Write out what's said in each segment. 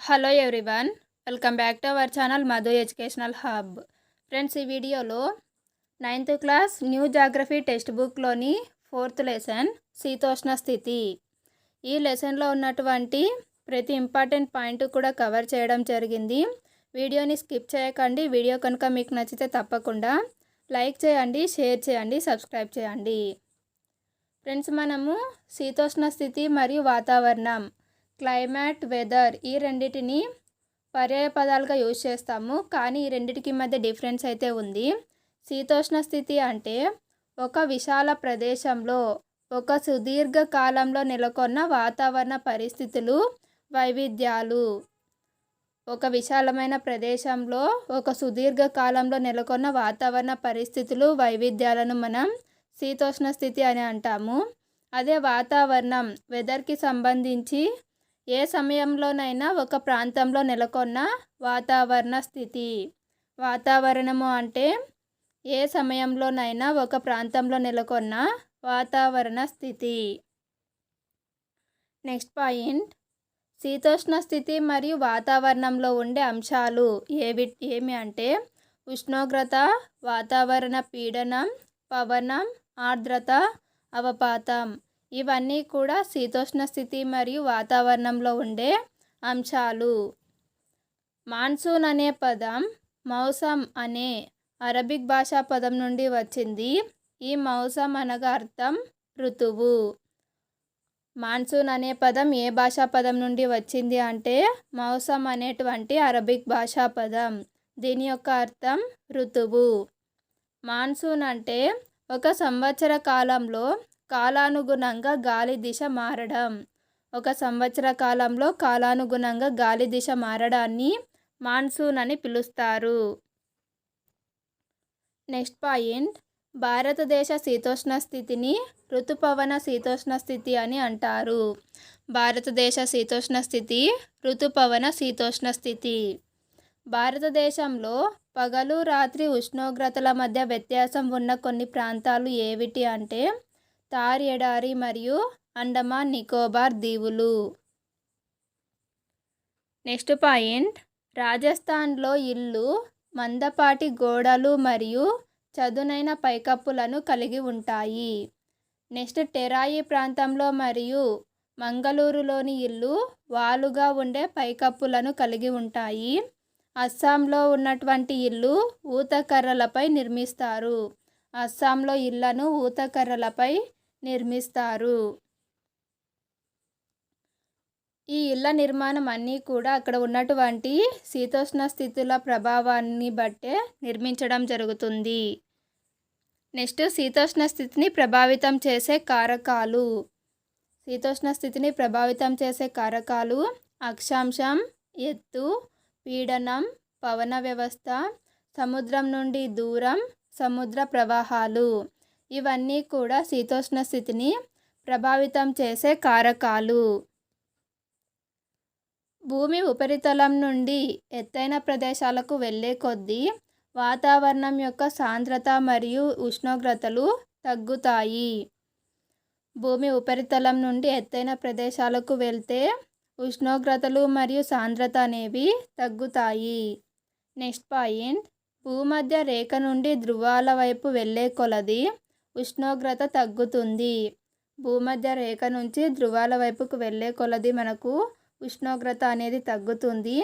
Hello everyone, welcome back to our channel Madhu educational hub. Friends, ఈ వీడియోలో 9th class new geography text బుక్లోని 4th lesson శీతోష్ణ స్థితి. ఈ లెసన్లో ఉన్నటువంటి ప్రతి ఇంపార్టెంట్ పాయింట్ కూడా కవర్ చేయడం జరిగింది. వీడియోని స్కిప్ చేయకండి. వీడియో కనుక మీకు నచ్చితే తప్పకుండా లైక్ చేయండి, షేర్ చేయండి, సబ్స్క్రైబ్ చేయండి. ఫ్రెండ్స్, మనము శీతోష్ణ స్థితి మరియు వాతావరణం, క్లైమేట్, వెదర్ ఈ రెండింటిని పర్యాయ పదాలుగా యూజ్ చేస్తాము. కానీ ఈ రెండింటికి మధ్య డిఫరెన్స్ అయితే ఉంది. శీతోష్ణ స్థితి అంటే ఒక విశాల ప్రదేశంలో ఒక సుదీర్ఘ కాలంలో నెలకొన్న వాతావరణ పరిస్థితులు, వైవిధ్యాలు. ఒక విశాలమైన ప్రదేశంలో ఒక సుదీర్ఘ కాలంలో నెలకొన్న వాతావరణ పరిస్థితులు, వైవిధ్యాలను మనం శీతోష్ణ స్థితి అని అంటాము. అదే వాతావరణం, వెదర్కి సంబంధించి ఏ సమయంలోనైనా ఒక ప్రాంతంలో నెలకొన్న వాతావరణ స్థితి. వాతావరణము అంటే ఏ సమయంలోనైనా ఒక ప్రాంతంలో నెలకొన్న వాతావరణ స్థితి. నెక్స్ట్ పాయింట్, శీతోష్ణ స్థితి మరియు వాతావరణంలో ఉండే అంశాలు ఏమి అంటే ఉష్ణోగ్రత, వాతావరణ పీడనం, పవనం, ఆర్ద్రత, అవపాతం. ఇవన్నీ కూడా శీతోష్ణ స్థితి మరియు వాతావరణంలో ఉండే అంశాలు. మాన్సూన్ అనే పదం మౌసమ్ అనే అరబిక్ భాషా పదం నుండి వచ్చింది. ఈ మౌసమ్ అనగా అర్థం ఋతువు. మాన్సూన్ అనే పదం ఏ భాషా పదం నుండి వచ్చింది అంటే మౌసమ్ అనేటువంటి అరబిక్ భాషా పదం. దీని యొక్క అర్థం ఋతువు. మాన్సూన్ అంటే ఒక సంవత్సర కాలంలో కాలానుగుణంగా గాలి దిశ మారడం. ఒక సంవత్సర కాలంలో కాలానుగుణంగా గాలి దిశ మారడాన్ని మాన్సూన్ అని పిలుస్తారు. నెక్స్ట్ పాయింట్, భారతదేశ శీతోష్ణ స్థితిని ఋతుపవన శీతోష్ణ స్థితి అని అంటారు. భారతదేశ శీతోష్ణ స్థితి ఋతుపవన శీతోష్ణ స్థితి. భారతదేశంలో పగలు రాత్రి ఉష్ణోగ్రతల మధ్య వ్యత్యాసం ఉన్న కొన్ని ప్రాంతాలు ఏవిటి అంటే థార్ ఎడారి మరియు అండమాన్ నికోబార్ దీవులు. నెక్స్ట్ పాయింట్, రాజస్థాన్లో ఇల్లు మందపాటి గోడలు మరియు చదునైన పైకప్పులను కలిగి ఉంటాయి. నెక్స్ట్, టెరాయి ప్రాంతంలో మరియు మంగళూరులోని ఇల్లు వాలుగా ఉండే పైకప్పులను కలిగి ఉంటాయి. అస్సాంలో ఉన్నటువంటి ఇల్లు ఊతకర్రలపై నిర్మిస్తారు. అస్సాంలో ఇళ్లను ఊతకర్రలపై నిర్మిస్తారు. ఈ ఇళ్ల నిర్మాణం అన్నీ కూడా అక్కడ ఉన్నటువంటి శీతోష్ణ స్థితుల ప్రభావాన్ని బట్టే నిర్మించడం జరుగుతుంది. నెక్స్ట్, శీతోష్ణ స్థితిని ప్రభావితం చేసే కారకాలు. శీతోష్ణ స్థితిని ప్రభావితం చేసే కారకాలు అక్షాంశం, ఎత్తు, పీడనం, పవన వ్యవస్థ, సముద్రం నుండి దూరం, సముద్ర ప్రవాహాలు. ఇవన్నీ కూడా శీతోష్ణ స్థితిని ప్రభావితం చేసే కారకాలు. భూమి ఉపరితలం నుండి ఎత్తైన ప్రదేశాలకు వెళ్ళే కొద్దీ వాతావరణం యొక్క సాంద్రత మరియు ఉష్ణోగ్రతలు తగ్గుతాయి. భూమి ఉపరితలం నుండి ఎత్తైన ప్రదేశాలకు వెళ్తే ఉష్ణోగ్రతలు మరియు సాంద్రత అనేవి తగ్గుతాయి. నెక్స్ట్ పాయింట్, భూమధ్య రేఖ నుండి ధృవాల వైపు వెళ్ళే కొలది ఉష్ణోగ్రత తగ్గుతుంది. భూమధ్య రేఖ నుంచి ధృవాల వైపుకు వెళ్ళే కొలది మనకు ఉష్ణోగ్రత అనేది తగ్గుతుంది.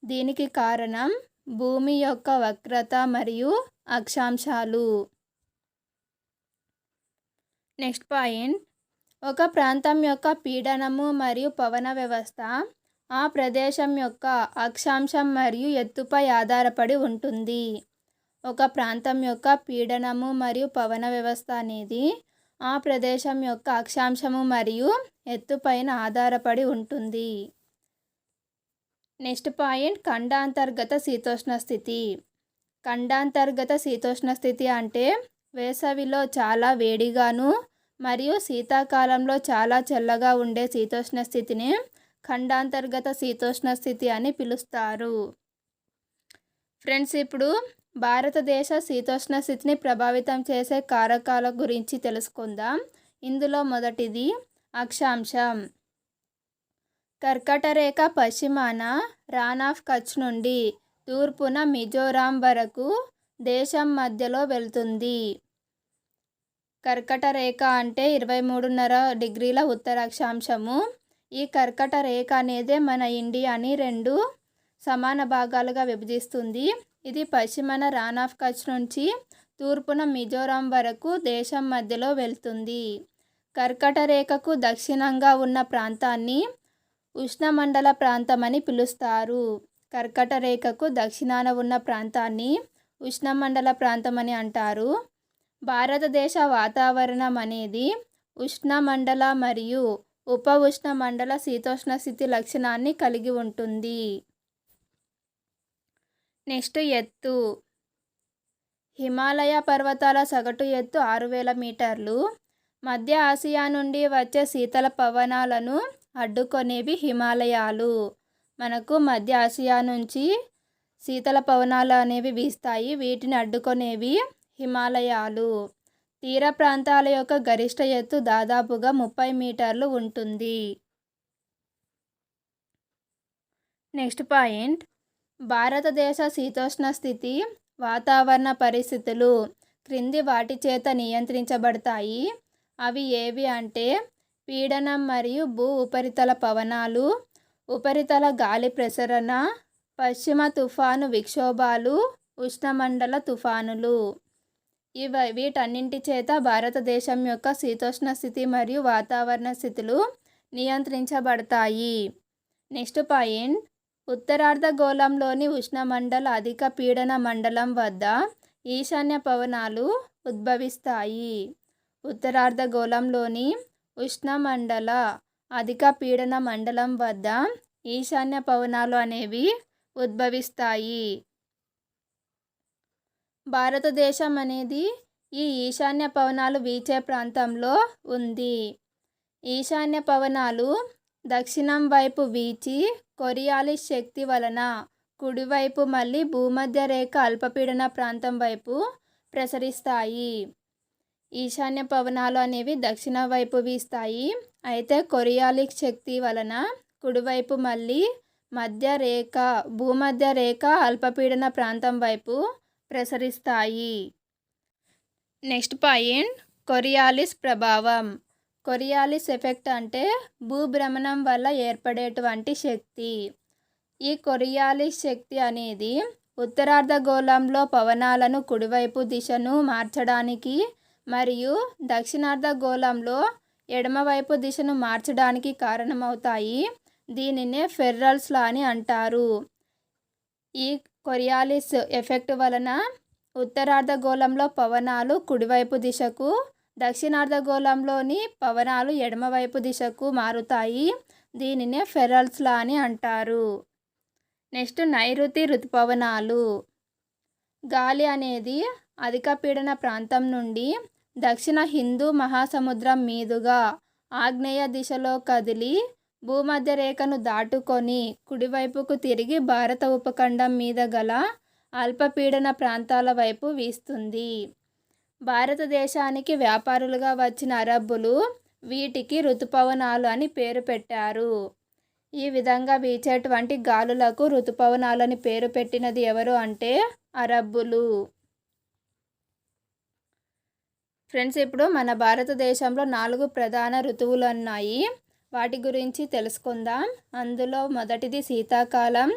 దీనికి కారణం భూమి యొక్క వక్రత మరియు అక్షాంశాలు. నెక్స్ట్ పాయింట్, ఒక ప్రాంతం యొక్క పీడనము మరియు పవన వ్యవస్థ ఆ ప్రదేశం యొక్క అక్షాంశం మరియు ఎత్తుపై ఆధారపడి ఉంటుంది. ఒక ప్రాంతం యొక్క పీడనము మరియు పవన వ్యవస్థ అనేది ఆ ప్రదేశం యొక్క అక్షాంశము మరియు ఎత్తుపైన ఆధారపడి ఉంటుంది. నెక్స్ట్ పాయింట్, ఖండాంతర్గత శీతోష్ణ స్థితి. ఖండాంతర్గత శీతోష్ణ స్థితి అంటే వేసవిలో చాలా వేడిగాను మరియు శీతాకాలంలో చాలా చల్లగా ఉండే శీతోష్ణ స్థితిని ఖండాంతర్గత శీతోష్ణ స్థితి అని పిలుస్తారు. ఫ్రెండ్స్, ఇప్పుడు భారతదేశ శీతోష్ణ స్థితిని ప్రభావితం చేసే కారకాల గురించి తెలుసుకుందాం. ఇందులో మొదటిది అక్షాంశం. కర్కటరేఖ పశ్చిమాన రాన్ ఆఫ్ కచ్ నుండి తూర్పున మిజోరాం వరకు దేశం మధ్యలో వెళ్తుంది. కర్కటరేఖ అంటే 23.5 ఉత్తర అక్షాంశము. ఈ కర్కటరేఖ అనేది మన ఇండియాని 2 సమాన భాగాలుగా విభజిస్తుంది. ఇది పశ్చిమాన రాన్ ఆఫ్ కచ్ నుంచి తూర్పున మిజోరాం వరకు దేశం మధ్యలో వెళ్తుంది. కర్కటరేఖకు దక్షిణంగా ఉన్న ప్రాంతాన్ని ఉష్ణమండల ప్రాంతమని పిలుస్తారు. కర్కటరేఖకు దక్షిణాన ఉన్న ప్రాంతాన్ని ఉష్ణమండల ప్రాంతమని అంటారు. భారతదేశ వాతావరణం అనేది ఉష్ణమండల మరియు ఉప ఉష్ణమండల శీతోష్ణ స్థితి లక్షణాన్ని కలిగి ఉంటుంది. నెక్స్ట్ ఎత్తు. హిమాలయ పర్వతాల సగటు ఎత్తు 6000 మీటర్లు. మధ్య ఆసియా నుండి వచ్చే శీతల పవనాలను అడ్డుకొనేవి హిమాలయాలు. మనకు మధ్య ఆసియా నుంచి శీతల పవనాలు అనేవి వీస్తాయి. వీటిని అడ్డుకొనేవి హిమాలయాలు. తీర ప్రాంతాల యొక్క గరిష్ట ఎత్తు దాదాపుగా 30 మీటర్లు ఉంటుంది. నెక్స్ట్ పాయింట్, భారతదేశ శీతోష్ణ స్థితి వాతావరణ పరిస్థితులు క్రింది వాటి చేత నియంత్రించబడతాయి. అవి ఏవి అంటే పీడనం మరియు భూ ఉపరితల పవనాలు, ఉపరితల గాలి ప్రసరణ, పశ్చిమ తుఫాను విక్షోభాలు, ఉష్ణమండల తుఫానులు. వీటన్నింటి చేత భారతదేశం యొక్క శీతోష్ణ స్థితి మరియు వాతావరణ స్థితులు నియంత్రించబడతాయి. నెక్స్ట్ పాయింట్, ఉత్తరార్ధగోళంలోని ఉష్ణమండల అధిక పీడన మండలం వద్ద ఈశాన్య పవనాలు ఉద్భవిస్తాయి. ఉత్తరార్ధగోళంలోని ఉష్ణమండల అధిక పీడన మండలం వద్ద ఈశాన్య పవనాలు అనేవి ఉద్భవిస్తాయి. భారతదేశం అనేది ఈ ఈశాన్య పవనాలు వీచే ప్రాంతంలో ఉంది. ఈశాన్య పవనాలు దక్షిణం వైపు వీచి కొరియాలిస్ శక్తి వలన కుడివైపు మళ్ళీ భూమధ్య రేఖ అల్పపీడన ప్రాంతం వైపు ప్రసరిస్తాయి. ఈశాన్య పవనాలు అనేవి దక్షిణ వైపు వీస్తాయి. అయితే కొరియాలిస్ శక్తి వలన కుడివైపు మళ్ళీ భూమధ్య రేఖ అల్పపీడన ప్రాంతం వైపు ప్రసరిస్తాయి. నెక్స్ట్ పాయింట్, కొరియాలిస్ ప్రభావం. కొరియాలిస్ ఎఫెక్ట్ అంటే భూభ్రమణం వల్ల ఏర్పడేటువంటి శక్తి. ఈ కొరియాలిస్ శక్తి అనేది ఉత్తరార్ధగోళంలో పవనాలను కుడివైపు దిశను మార్చడానికి మరియు దక్షిణార్ధగోళంలో ఎడమవైపు దిశను మార్చడానికి కారణమవుతాయి. దీనినే ఫెర్రల్స్ లా అని అంటారు. ఈ కొరియాలిస్ ఎఫెక్ట్ వలన ఉత్తరార్ధగోళంలో పవనాలు కుడివైపు దిశకు, దక్షిణార్ధగోళంలోని పవనాలు ఎడమవైపు దిశకు మారుతాయి. దీనినే ఫెర్రల్స్ లా అని అంటారు. నెక్స్ట్, నైరుతి ఋతుపవనాలు. గాలి అనేది అధిక పీడన ప్రాంతం నుండి దక్షిణ హిందూ మహాసముద్రం మీదుగా ఆగ్నేయ దిశలో కదిలి భూమధ్య రేఖను దాటుకొని కుడివైపుకు తిరిగి భారత ఉపఖండం మీద గల అల్పపీడన ప్రాంతాల వైపు వీస్తుంది. భారతదేశానికి వ్యాపారులుగా వచ్చిన అరబ్బులు వీటికి ఋతుపవనాలు అని పేరు పెట్టారు. ఈ విధంగా వీచేటువంటి గాలులకు ఋతుపవనాలని పేరు పెట్టినది ఎవరు అంటే అరబ్బులు. ఫ్రెండ్స్, ఇప్పుడు మన భారతదేశంలో 4 ప్రధాన ఋతువులు ఉన్నాయి. వాటి గురించి తెలుసుకుందాం. అందులో మొదటిది శీతాకాలం,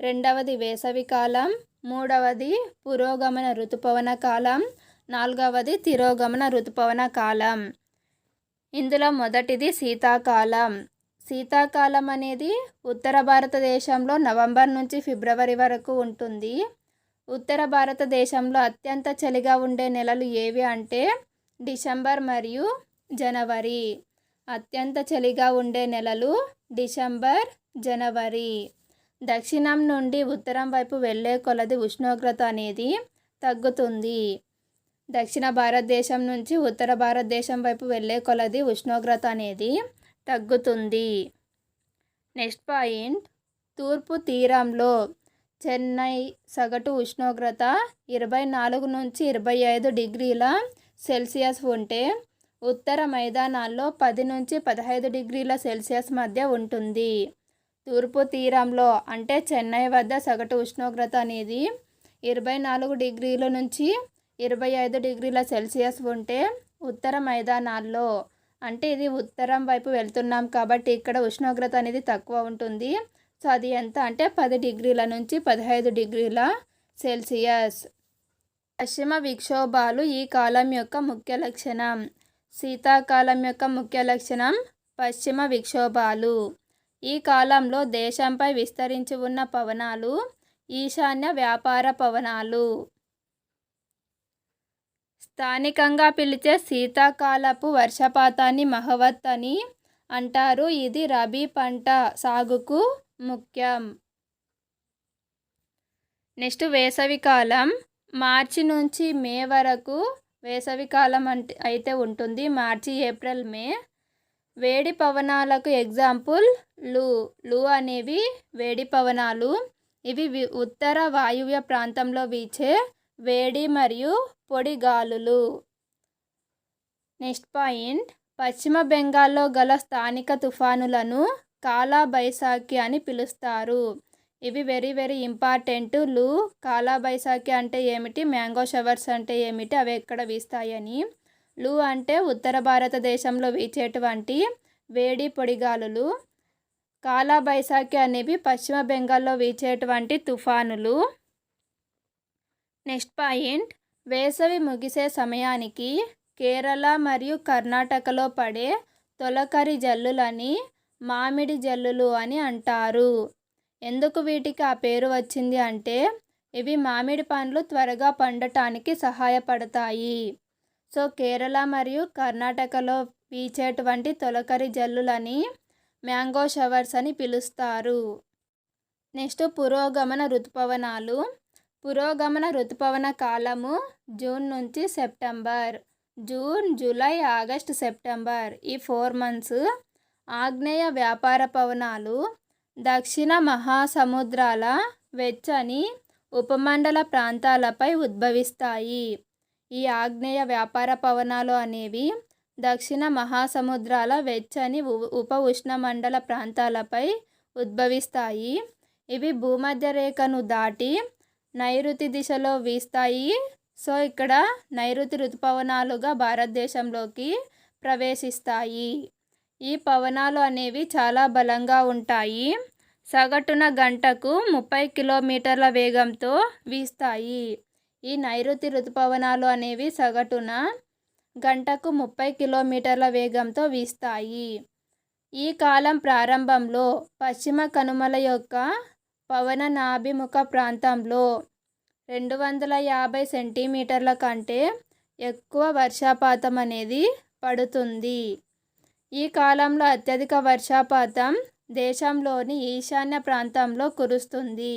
రెండవది వేసవికాలం, మూడవది పురోగమన ఋతుపవన కాలం, నాలుగవది తిరోగమన ఋతుపవన కాలం. ఇందులో మొదటిది శీతాకాలం. శీతాకాలం అనేది ఉత్తర భారతదేశంలో నవంబర్ నుంచి ఫిబ్రవరి వరకు ఉంటుంది. ఉత్తర భారతదేశంలో అత్యంత చలిగా ఉండే నెలలు ఏవి అంటే డిసెంబర్ మరియు జనవరి. అత్యంత చలిగా ఉండే నెలలు డిసెంబర్, జనవరి. దక్షిణం నుండి ఉత్తరం వైపు వెళ్ళే కొలది ఉష్ణోగ్రత అనేది తగ్గుతుంది. దక్షిణ భారతదేశం నుంచి ఉత్తర భారతదేశం వైపు వెళ్ళే కొలది ఉష్ణోగ్రత అనేది తగ్గుతుంది. నెక్స్ట్ పాయింట్, తూర్పు తీరంలో చెన్నై సగటు ఉష్ణోగ్రత 24 నుంచి 25 డిగ్రీల సెల్సియస్ ఉంటే ఉత్తర మైదానాల్లో 10 నుంచి 15 డిగ్రీల సెల్సియస్ మధ్య ఉంటుంది. తూర్పు తీరంలో అంటే చెన్నై వద్ద సగటు ఉష్ణోగ్రత అనేది 24 డిగ్రీల నుంచి 25 డిగ్రీల సెల్సియస్ ఉంటే, ఉత్తర మైదానాల్లో అంటే ఇది ఉత్తరం వైపు వెళ్తున్నాం కాబట్టి ఇక్కడ ఉష్ణోగ్రత అనేది తక్కువ ఉంటుంది. సో అది ఎంత అంటే 10 డిగ్రీల నుంచి 15 డిగ్రీల సెల్సియస్. పశ్చిమ విక్షోభాలు ఈ కాలం యొక్క ముఖ్య లక్షణం. శీతాకాలం యొక్క ముఖ్య లక్షణం పశ్చిమ విక్షోభాలు. ఈ కాలంలో దేశంపై విస్తరించి ఉన్న పవనాలు ఈశాన్య వ్యాపార పవనాలు. స్థానికంగా పిలిచే శీతాకాలపు వర్షపాతాన్ని మహవత్ అని అంటారు. ఇది రబీ పంట సాగుకు ముఖ్యం. నెక్స్ట్ వేసవికాలం. మార్చి నుంచి మే వరకు వేసవికాలం అయితే ఉంటుంది. మార్చి, ఏప్రిల్, మే. వేడి పవనాలకు ఎగ్జాంపుల్ లూ అనేవి వేడి పవనాలు. ఇవి ఉత్తర వాయువ్య ప్రాంతంలో వీచే వేడి మరియు పొడి గాలులు. Next point. పశ్చిమ బెంగాల్లో గల స్థానిక తుఫానులను కాలా బైసాఖి అని పిలుస్తారు. ఇవి వెరీ వెరీ ఇంపార్టెంట్. కాలా బైసాఖి అంటే ఏమిటి, మ్యాంగో షవర్స్ అంటే ఏమిటి, అవి ఎక్కడ వీస్తాయని. లూ అంటే ఉత్తర భారతదేశంలో వీచేటువంటి వేడి పొడిగాలులు. కాలా బైసాఖి అనేవి పశ్చిమ బెంగాల్లో వీచేటువంటి తుఫానులు. Next point. వేసవి ముగిసే సమయానికి కేరళ మరియు కర్ణాటకలో పడే తొలకరి జల్లులని మామిడి జల్లులు అని అంటారు. ఎందుకు వీటికి ఆ పేరు వచ్చింది అంటే ఇవి మామిడి పండ్లు త్వరగా పండటానికి సహాయపడతాయి. సో కేరళ మరియు కర్ణాటకలో వీచేటువంటి తొలకరి జల్లులని మ్యాంగో షవర్స్ అని పిలుస్తారు. నెక్స్ట్ పురోగమన ఋతుపవనాలు. పురోగమన ఋతుపవన కాలము జూన్ నుంచి September. June, July, August, September ఈ 4 months. ఆగ్నేయ వ్యాపార పవనాలు దక్షిణ మహాసముద్రాల వెచ్చని ఉపమండల ప్రాంతాలపై ఉద్భవిస్తాయి. ఈ ఆగ్నేయ వ్యాపార పవనాలు అనేవి దక్షిణ మహాసముద్రాల వెచ్చని ఉప ఉష్ణమండల ప్రాంతాలపై ఉద్భవిస్తాయి. ఇవి భూమధ్య రేఖను దాటి నైరుతి దిశలో వీస్తాయి. సో ఇక్కడ నైరుతి ఋతుపవనాలుగా భారతదేశంలోకి ప్రవేశిస్తాయి. ఈ పవనాలు అనేవి చాలా బలంగా ఉంటాయి. సగటున గంటకు 30 కిలోమీటర్ల వేగంతో వీస్తాయి. ఈ నైరుతి ఋతుపవనాలు అనేవి సగటున గంటకు 30 కిలోమీటర్ల వేగంతో వీస్తాయి. ఈ కాలం ప్రారంభంలో పశ్చిమ కనుమల యొక్క పవననాభిముఖ ప్రాంతంలో 250 సెంటీమీటర్ల కంటే ఎక్కువ వర్షపాతం అనేది పడుతుంది. ఈ కాలంలో అత్యధిక వర్షపాతం దేశంలోని ఈశాన్య ప్రాంతంలో కురుస్తుంది.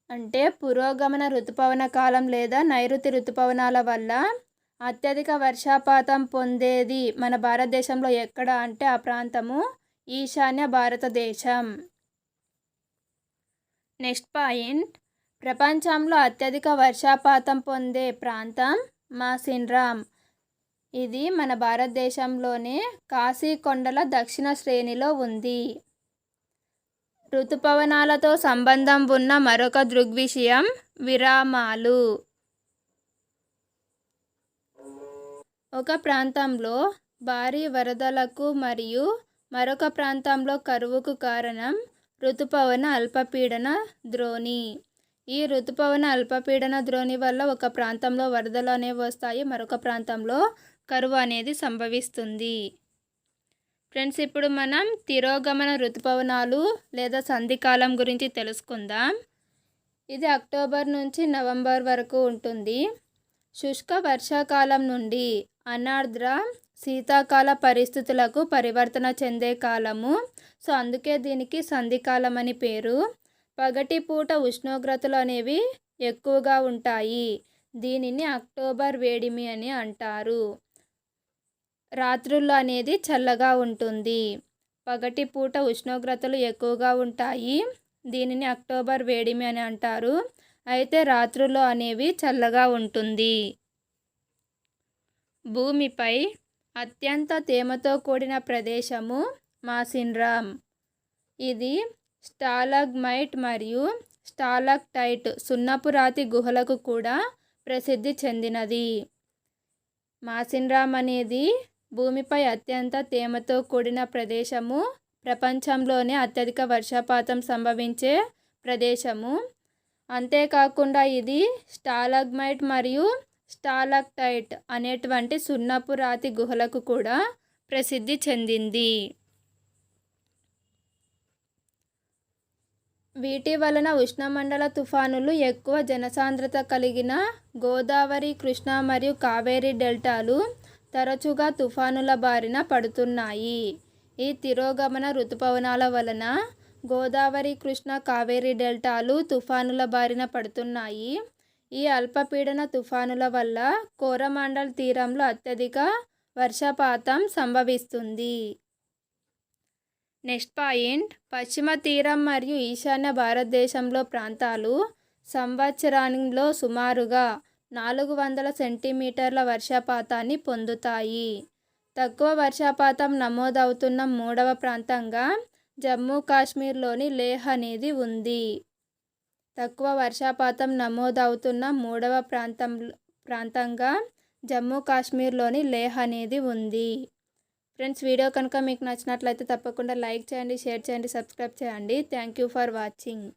అంటే పురోగమన ఋతుపవన కాలం లేదా నైరుతి ఋతుపవనాల వల్ల అత్యధిక వర్షపాతం పొందేది మన భారతదేశంలో ఎక్కడ అంటే ఆ ప్రాంతము ఈశాన్య భారతదేశం. Next point. ప్రపంచంలో అత్యధిక వర్షపాతం పొందే ప్రాంతం మాసిన్రామ్. ఇది మన భారతదేశంలోనే కాశీ కొండల దక్షిణ శ్రేణిలో ఉంది. ఋతుపవనాలతో సంబంధం ఉన్న మరొక దృగ్విషయం విరామాలు. ఒక ప్రాంతంలో భారీ వరదలకు మరియు మరొక ప్రాంతంలో కరువుకు కారణం ఋతుపవన అల్పపీడన ద్రోణి. ఈ ఋతుపవన అల్పపీడన ద్రోణి వల్ల ఒక ప్రాంతంలో వరదలు అనేవి వస్తాయి, మరొక ప్రాంతంలో కరువు అనేది సంభవిస్తుంది. ఫ్రెండ్స్, ఇప్పుడు మనం తిరోగమన ఋతుపవనాలు లేదా సంధికాలం గురించి తెలుసుకుందాం. ఇది అక్టోబర్ నుంచి నవంబర్ వరకు ఉంటుంది. శుష్క వర్షాకాలం నుండి అనార్ద్ర శీతాకాల పరిస్థితులకు పరివర్తన చెందే కాలము. సో అందుకే దీనికి సంధికాలం అని పేరు. పగటిపూట ఉష్ణోగ్రతలు అనేవి ఎక్కువగా ఉంటాయి. దీనిని అక్టోబర్ వేడిమి అని అంటారు. రాత్రుల్లో అనేది చల్లగా ఉంటుంది. పగటిపూట ఉష్ణోగ్రతలు ఎక్కువగా ఉంటాయి. దీనిని అక్టోబర్ వేడిమి అని అంటారు. అయితే రాత్రుల్లో అనేవి చల్లగా ఉంటుంది. భూమిపై అత్యంత తేమతో కూడిన ప్రదేశము మాసిన్రామ్. ఇది స్టాలగ్మైట్ మరియు స్టాలక్టైట్ సున్నపు రాతి గుహలకు కూడా ప్రసిద్ధి చెందినది. మాసిన్రామ్ అనేది భూమిపై అత్యంత తేమతో కూడిన ప్రదేశము, ప్రపంచంలోనే అత్యధిక వర్షపాతం సంభవించే ప్రదేశము. అంతేకాకుండా ఇది స్టాలగ్మైట్ మరియు స్టాలక్టైట్ అనేటువంటి సున్నపు రాతి గుహలకు కూడా ప్రసిద్ధి చెందింది. వీటి వలన ఉష్ణమండల తుఫానులు ఎక్కువ జనసాంద్రత కలిగిన గోదావరి, కృష్ణ మరియు కావేరీ డెల్టాలు తరచుగా తుఫానుల బారిన పడుతున్నాయి. ఈ తిరోగమన ఋతుపవనాల వలన గోదావరి, కృష్ణ, కావేరీ డెల్టాలు తుఫానుల బారిన పడుతున్నాయి. ఈ అల్పపీడన తుఫానుల వల్ల కోరమాండల్ తీరంలో అత్యధిక వర్షపాతం సంభవిస్తుంది. నెక్స్ట్ పాయింట్, పశ్చిమ తీరం మరియు ఈశాన్య భారతదేశంలో ప్రాంతాలు సంవత్సరంలో సుమారుగా 400 సెంటీమీటర్ల వర్షపాతాన్ని పొందుతాయి. తక్కువ వర్షపాతం నమోదవుతున్న మూడవ ప్రాంతంగా జమ్మూ కాశ్మీర్లోని లేహ్ అనేది ఉంది. తక్కువ వర్షపాతం నమోదవుతున్న మూడవ ప్రాంతంగా జమ్మూ కాశ్మీర్లోని లేహ్ అనేది ఉంది. ఫ్రెండ్స్, వీడియో కనుక మీకు నచ్చినట్లయితే తప్పకుండా లైక్ చేయండి, షేర్ చేయండి, సబ్స్క్రైబ్ చేయండి. Thank you for watching.